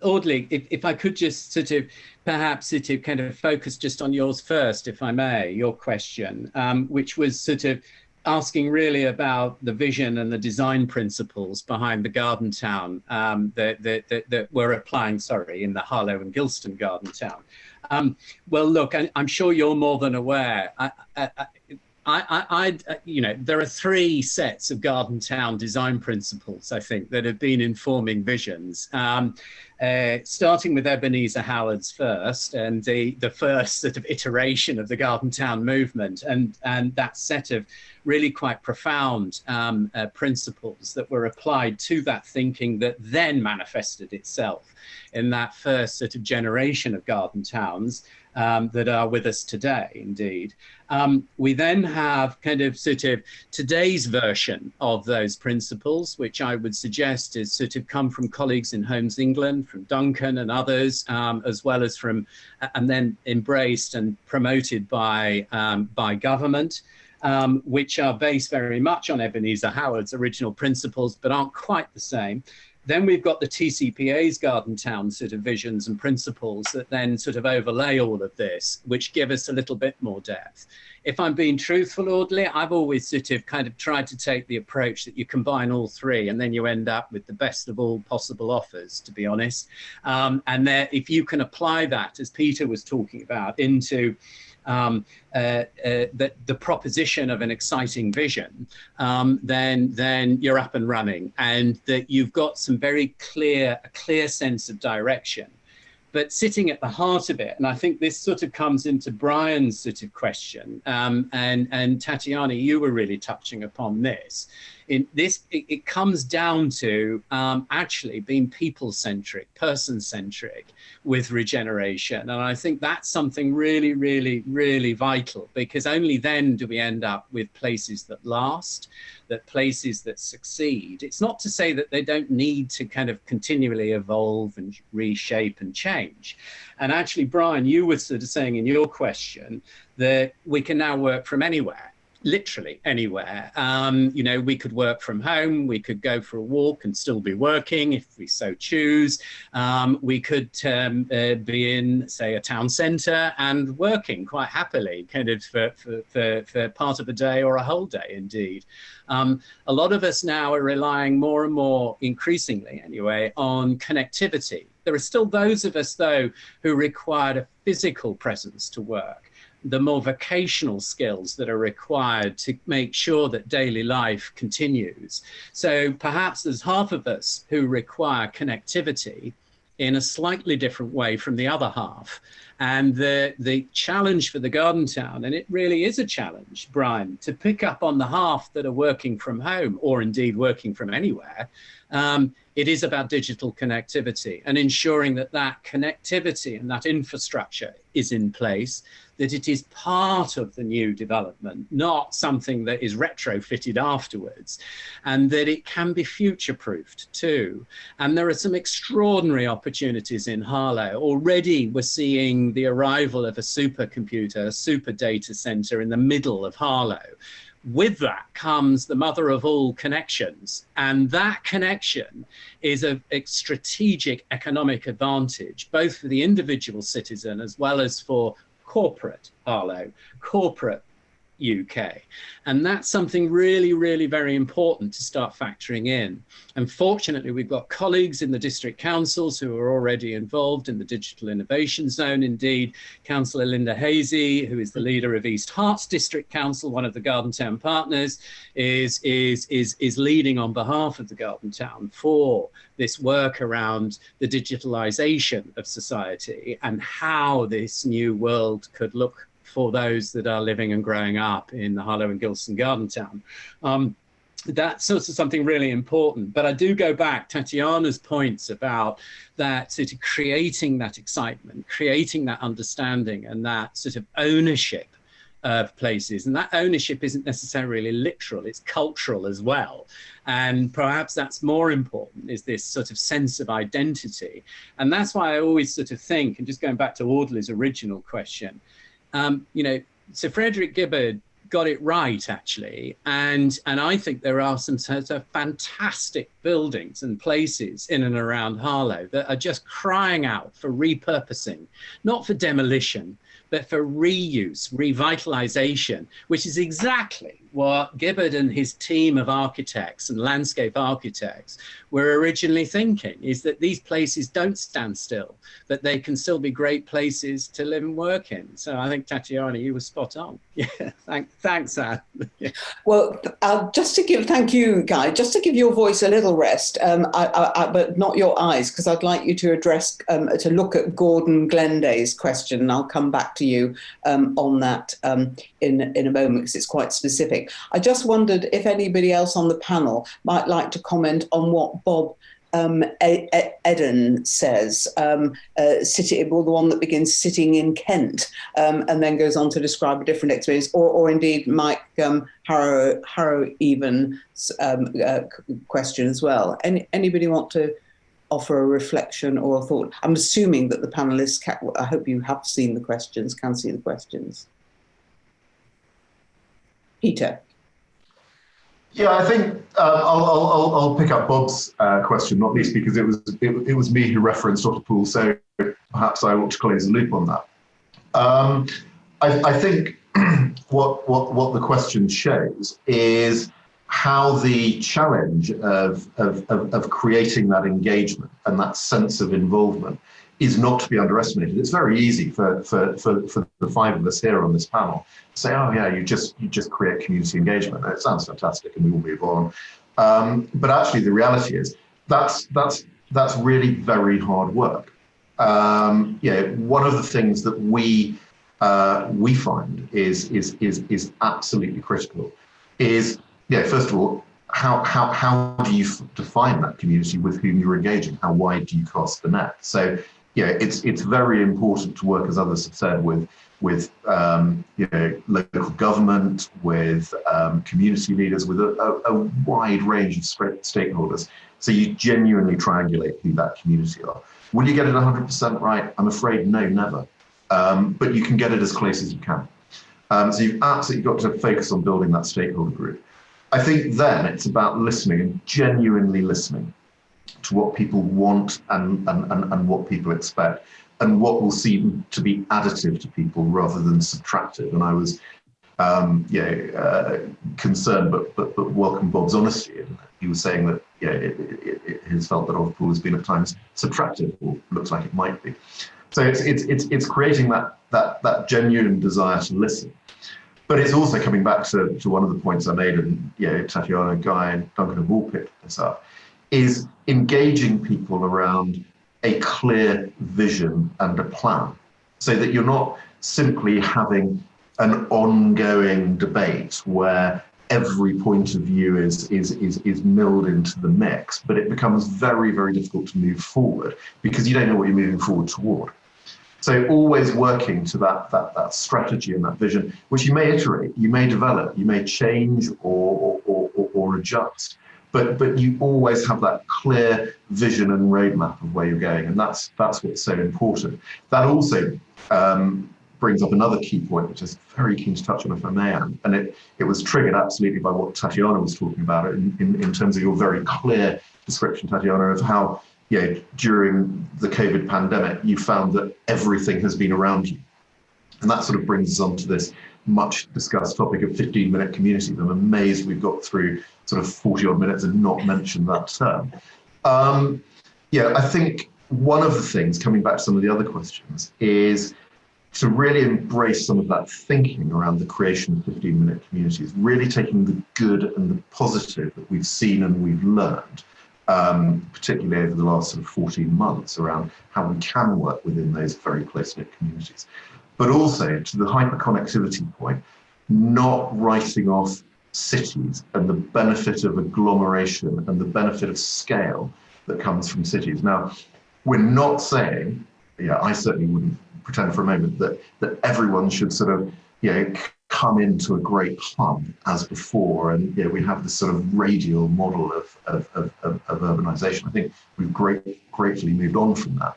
Audley, if I could just sort of perhaps sort of kind of focus just on yours first, if I may, your question, which was sort of asking really about the vision and the design principles behind the garden town that we're applying, in the Harlow and Gilston garden town. Well, look, I'm sure you're more than aware. There are 3 sets of garden town design principles, I think, that have been informing visions. Starting with Ebenezer Howard's first, and the first sort of iteration of the garden town movement, and that set of really quite profound principles that were applied to that thinking that then manifested itself in that first sort of generation of garden towns that are with us today, indeed. We then have kind of sort of today's version of those principles, which I would suggest is sort of come from colleagues in Homes England, from Duncan and others, as well as from, and then embraced and promoted by government, which are based very much on Ebenezer Howard's original principles, but aren't quite the same. Then we've got the TCPA's garden town sort of visions and principles that then sort of overlay all of this, which give us a little bit more depth. If I'm being truthful, Audley, I've always sort of kind of tried to take the approach that you combine all 3 and then you end up with the best of all possible offers, to be honest. And if you can apply that, as Peter was talking about, into the proposition of an exciting vision, then you're up and running, and that you've got some very clear sense of direction. But sitting at the heart of it, and I think this sort of comes into Brian's sort of question, and Tatiana, you were really touching upon this. It comes down to actually being people-centric, person-centric with regeneration. And I think that's something really, really, really vital, because only then do we end up with places that last, places that succeed. It's not to say that they don't need to kind of continually evolve and reshape and change. And actually, Brian, you were sort of saying in your question that we can now work from anywhere. Literally anywhere. We could work from home, we could go for a walk and still be working if we so choose. We could be in, say, a town centre and working quite happily, kind of for part of a day or a whole day, indeed. A lot of us now are relying more and more, increasingly anyway, on connectivity. There are still those of us, though, who require a physical presence to work. The more vocational skills that are required to make sure that daily life continues. So perhaps there's half of us who require connectivity in a slightly different way from the other half. And the challenge for the garden town, and it really is a challenge, Brian, to pick up on the half that are working from home, or indeed working from anywhere. It is about digital connectivity and ensuring that that connectivity and that infrastructure is in place, that it is part of the new development, not something that is retrofitted afterwards, and that it can be future-proofed too. And there are some extraordinary opportunities in Harlow. Already we're seeing the arrival of a supercomputer, a super data center in the middle of Harlow. With that comes the mother of all connections. And that connection is a strategic economic advantage, both for the individual citizen as well as for corporate Harlow, corporate UK. And that's something really, really very important to start factoring in. And fortunately, we've got colleagues in the district councils who are already involved in the digital innovation zone. Indeed, Councillor Linda Hazy, who is the leader of East Herts District Council, one of the Garden Town partners, is leading on behalf of the Garden Town for this work around the digitalization of society and how this new world could look for those that are living and growing up in the Harlow and Gilston Garden Town. That's also something really important. But I do go back to Tatiana's points about that sort of creating that excitement, creating that understanding and that sort of ownership of places. And that ownership isn't necessarily literal, it's cultural as well. And perhaps that's more important, is this sort of sense of identity. And that's why I always sort of think, and just going back to Audley's original question, Sir Frederick Gibbard got it right, actually. And I think there are some sort of fantastic buildings and places in and around Harlow that are just crying out for repurposing, not for demolition, but for reuse, revitalization, which is exactly what Gibbard and his team of architects and landscape architects were originally thinking, is that these places don't stand still, that they can still be great places to live and work in. So I think, Tatiana, you were spot on. Yeah, thanks, Anne. Yeah. Well, thank you, Guy, just to give your voice a little rest, but not your eyes, because I'd like you to address, to look at Gordon Glenday's question, and I'll come back to you on that in a moment, because it's quite specific. I just wondered if anybody else on the panel might like to comment on what Bob Eden says, the one that begins sitting in Kent, and then goes on to describe a different experience, or indeed Mike Harrow even question as well. Anybody want to offer a reflection or a thought? I'm assuming that the panelists, I hope you have seen the questions, can see the questions. Peter. Yeah, I think I'll pick up Bob's question, not least because it was me who referenced Dr. Poole, so perhaps I ought to close the loop on that. I think what the question shows is how the challenge of creating that engagement and that sense of involvement is not to be underestimated. It's very easy for the five of us here on this panel to say, oh yeah, you just create community engagement. It sounds fantastic and we will move on. But actually the reality is that's really very hard work. One of the things that we find is absolutely critical is, first of all, how do you define that community with whom you're engaging? How wide do you cast the net? So it's very important to work, as others have said, with local government, with community leaders, with a wide range of stakeholders. So you genuinely triangulate who that community are. Will you get it 100% right? I'm afraid no, never. But you can get it as close as you can. So you've absolutely got to focus on building that stakeholder group. I think then it's about listening and genuinely listening to what people want and what people expect, and what will seem to be additive to people rather than subtractive. And I was concerned, but welcome Bob's honesty. And he was saying that it has felt that Dr. Poole has been at times subtractive, or looks like it might be. So it's creating that genuine desire to listen. But it's also coming back to one of the points I made, and Tatiana, Guy, and Duncan have all picked this up, is engaging people around a clear vision and a plan, so that you're not simply having an ongoing debate where every point of view is milled into the mix, but it becomes very, very difficult to move forward because you don't know what you're moving forward toward. So always working to that strategy and that vision, which you may iterate, you may develop, you may change or adjust, but you always have that clear vision and roadmap of where you're going, and that's what's so important. That also brings up another key point, which is very keen to touch on, if I may, Anne, and it was triggered absolutely by what Tatiana was talking about in terms of your very clear description, Tatiana, of how during the COVID pandemic, you found that everything has been around you. And that sort of brings us on to this much discussed topic of 15-minute communities. I'm amazed we've got through sort of 40 odd minutes and not mentioned that term. I think one of the things, coming back to some of the other questions, is to really embrace some of that thinking around the creation of 15-minute communities, really taking the good and the positive that we've seen and we've learned, particularly over the last sort of 14 months, around how we can work within those very close-knit communities. But also, to the hyperconnectivity point, not writing off cities and the benefit of agglomeration and the benefit of scale that comes from cities. Now, we're not saying, I certainly wouldn't pretend for a moment that everyone should sort of, come into a great hub as before, and we have this sort of radial model of urbanization. I think we've gratefully moved on from that.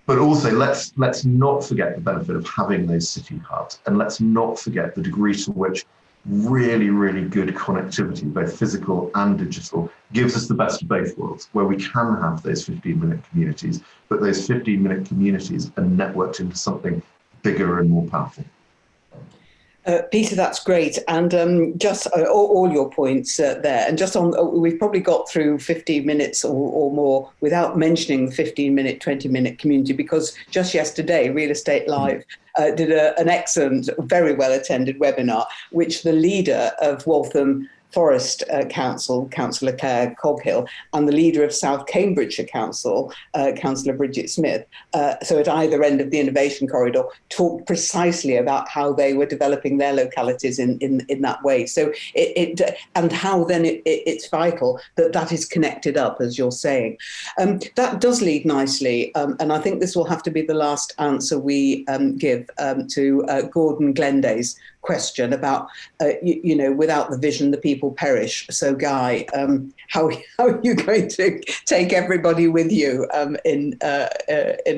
But also, let's not forget the benefit of having those city hubs, and let's not forget the degree to which really, really good connectivity, both physical and digital, gives us the best of both worlds, where we can have those 15-minute communities, but those 15-minute communities are networked into something bigger and more powerful. Peter, that's great. And just all your points there. And just on, we've probably got through 15 minutes or more without mentioning the 15-minute, 20-minute community, because just yesterday, Real Estate Live did an excellent, very well-attended webinar, which the leader of Waltham Forest Council, Councillor Claire Coghill, and the leader of South Cambridgeshire Council, Councillor Bridget Smith, so at either end of the innovation corridor, talked precisely about how they were developing their localities in that way. So and how then it's vital that that is connected up, as you're saying. That does lead nicely, and I think this will have to be the last answer we give to Gordon Glenday's question about, without the vision, the people perish. So, Guy, how are you going to take everybody with you in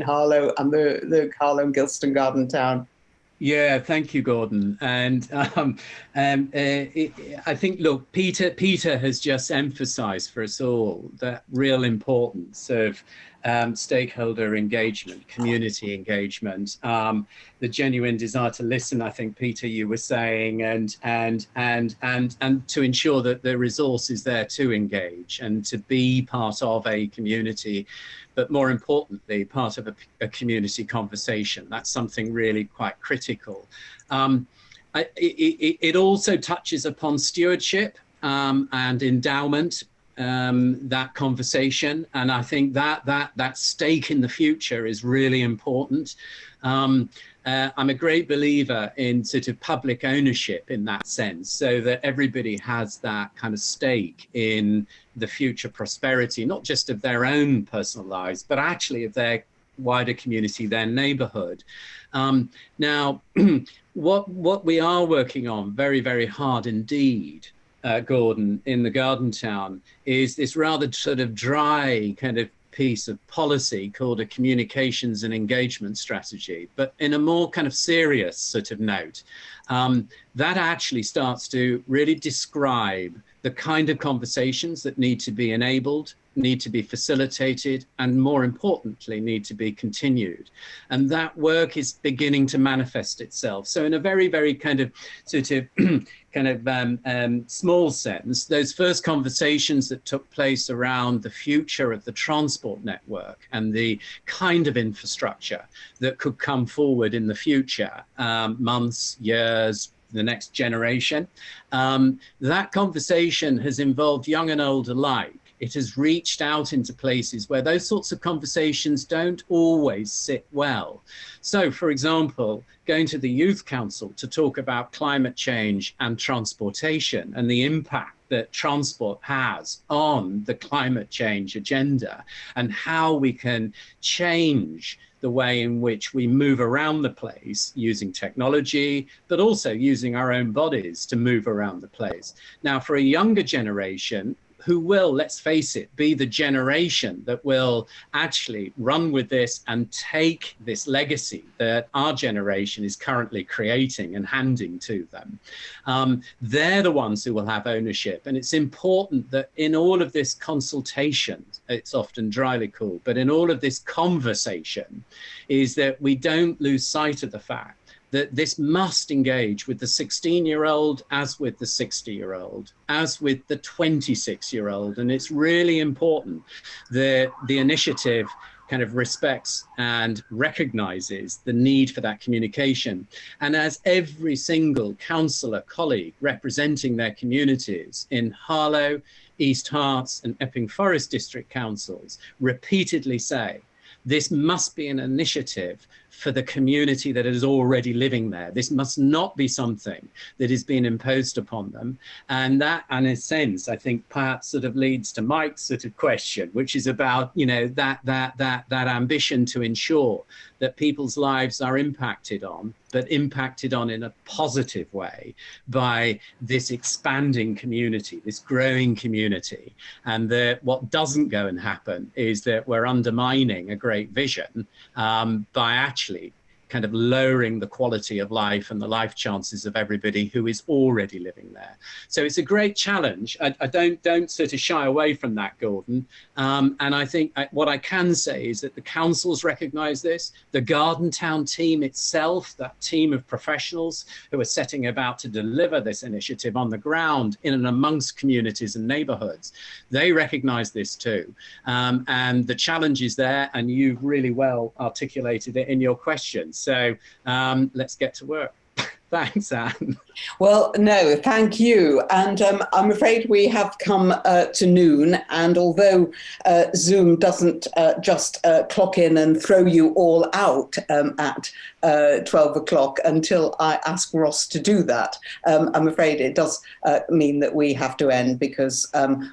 Harlow and the Harlow and Gilston Garden Town? Yeah, thank you, Gordon. And I think, look, Peter has just emphasised for us all that real importance of stakeholder engagement, community engagement, the genuine desire to listen. I think, Peter, you were saying, and to ensure that the resource is there to engage and to be part of a community, but more importantly, part of a community conversation. That's something really quite critical. It also touches upon stewardship and endowment. That conversation, and I think that stake in the future is really important. I'm a great believer in sort of public ownership in that sense, so that everybody has that kind of stake in the future prosperity, not just of their own personal lives, but actually of their wider community, their neighbourhood. Now, what we are working on very, very hard indeed, Gordon, in the Garden Town, is this rather sort of dry kind of piece of policy called a communications and engagement strategy, but in a more kind of serious sort of note, that actually starts to really describe the kind of conversations that need to be enabled, need to be facilitated, and more importantly, need to be continued. And that work is beginning to manifest itself. So in a very, very kind of sort of small sense, those first conversations that took place around the future of the transport network and the kind of infrastructure that could come forward in the future, months, years, the next generation, that conversation has involved young and old alike. It has reached out into places where those sorts of conversations don't always sit well. So, for example, going to the Youth Council to talk about climate change and transportation and the impact that transport has on the climate change agenda and how we can change the way in which we move around the place using technology, but also using our own bodies to move around the place. Now, for a younger generation, who will, let's face it, be the generation that will actually run with this and take this legacy that our generation is currently creating and handing to them. They're the ones who will have ownership. And it's important that in all of this consultation, it's often dryly called, but in all of this conversation, is that we don't lose sight of the fact that this must engage with the 16-year-old as with the 60-year-old, as with the 26-year-old. And it's really important that the initiative kind of respects and recognizes the need for that communication. And as every single councillor colleague representing their communities in Harlow, East Herts and Epping Forest District Councils repeatedly say, this must be an initiative for the community that is already living there. This must not be something that is being imposed upon them. And that, in a sense, I think perhaps sort of leads to Mike's sort of question, which is about, you know, that ambition to ensure that people's lives are impacted on, but impacted on in a positive way by this expanding community, this growing community. And that what doesn't go and happen is that we're undermining a great vision by actually kind of lowering the quality of life and the life chances of everybody who is already living there. So it's a great challenge. I don't sort of shy away from that, Gordon. And I think what I can say is that the councils recognise this, the Garden Town team itself, that team of professionals who are setting about to deliver this initiative on the ground in and amongst communities and neighbourhoods, they recognise this too. And the challenge is there, and you've really well articulated it in your question. So let's get to work. Thanks, Anne. Well, no, thank you. And I'm afraid we have come to noon. And although Zoom doesn't just clock in and throw you all out at 12 o'clock until I ask Ross to do that, I'm afraid it does mean that we have to end, because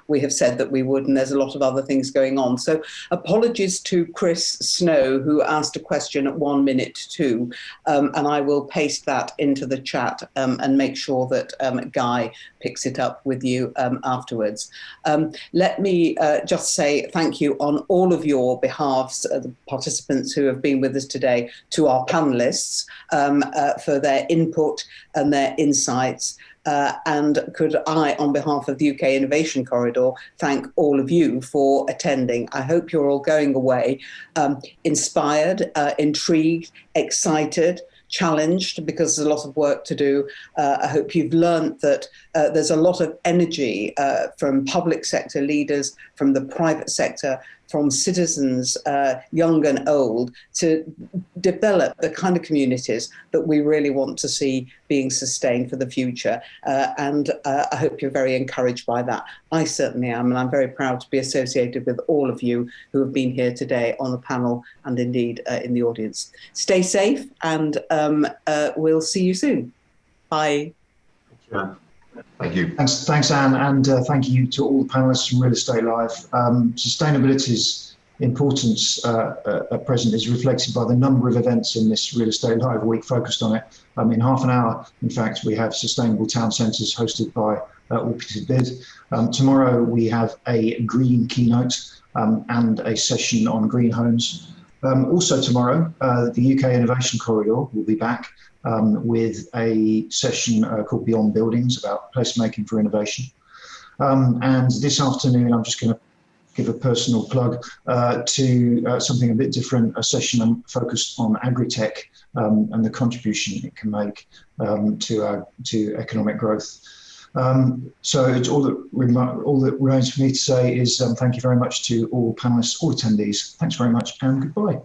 we have said that we would, and there's a lot of other things going on. So apologies to Chris Snow, who asked a question at 1 minute too, and I will paste that into the chat and make sure that Guy picks it up with you afterwards. Let me just say thank you on all of your behalves, the participants who have been with us today, to our panellists for their input and their insights. And could I, on behalf of the UK Innovation Corridor, thank all of you for attending. I hope you're all going away inspired, intrigued, excited, challenged, because there's a lot of work to do. I hope you've learned that there's a lot of energy from public sector leaders, from the private sector, from citizens, young and old, to develop the kind of communities that we really want to see being sustained for the future. And I hope you're very encouraged by that. I certainly am, and I'm very proud to be associated with all of you who have been here today on the panel and indeed in the audience. Stay safe, and we'll see you soon. Bye. Yeah. Thank you. Thanks, Anne, and thank you to all the panellists from Real Estate Live. Sustainability's importance at present is reflected by the number of events in this Real Estate Live week focused on it. In half an hour, in fact, we have Sustainable Town Centres hosted by Orchid Bid. Tomorrow we have a green keynote and a session on green homes. Also tomorrow, the UK Innovation Corridor will be back with a session called Beyond Buildings, about placemaking for innovation. And this afternoon, I'm just going to give a personal plug to something a bit different, a session focused on agri-tech and the contribution it can make to economic growth. So it's all that remains for me to say is thank you very much to all panelists, all attendees. Thanks very much, and goodbye.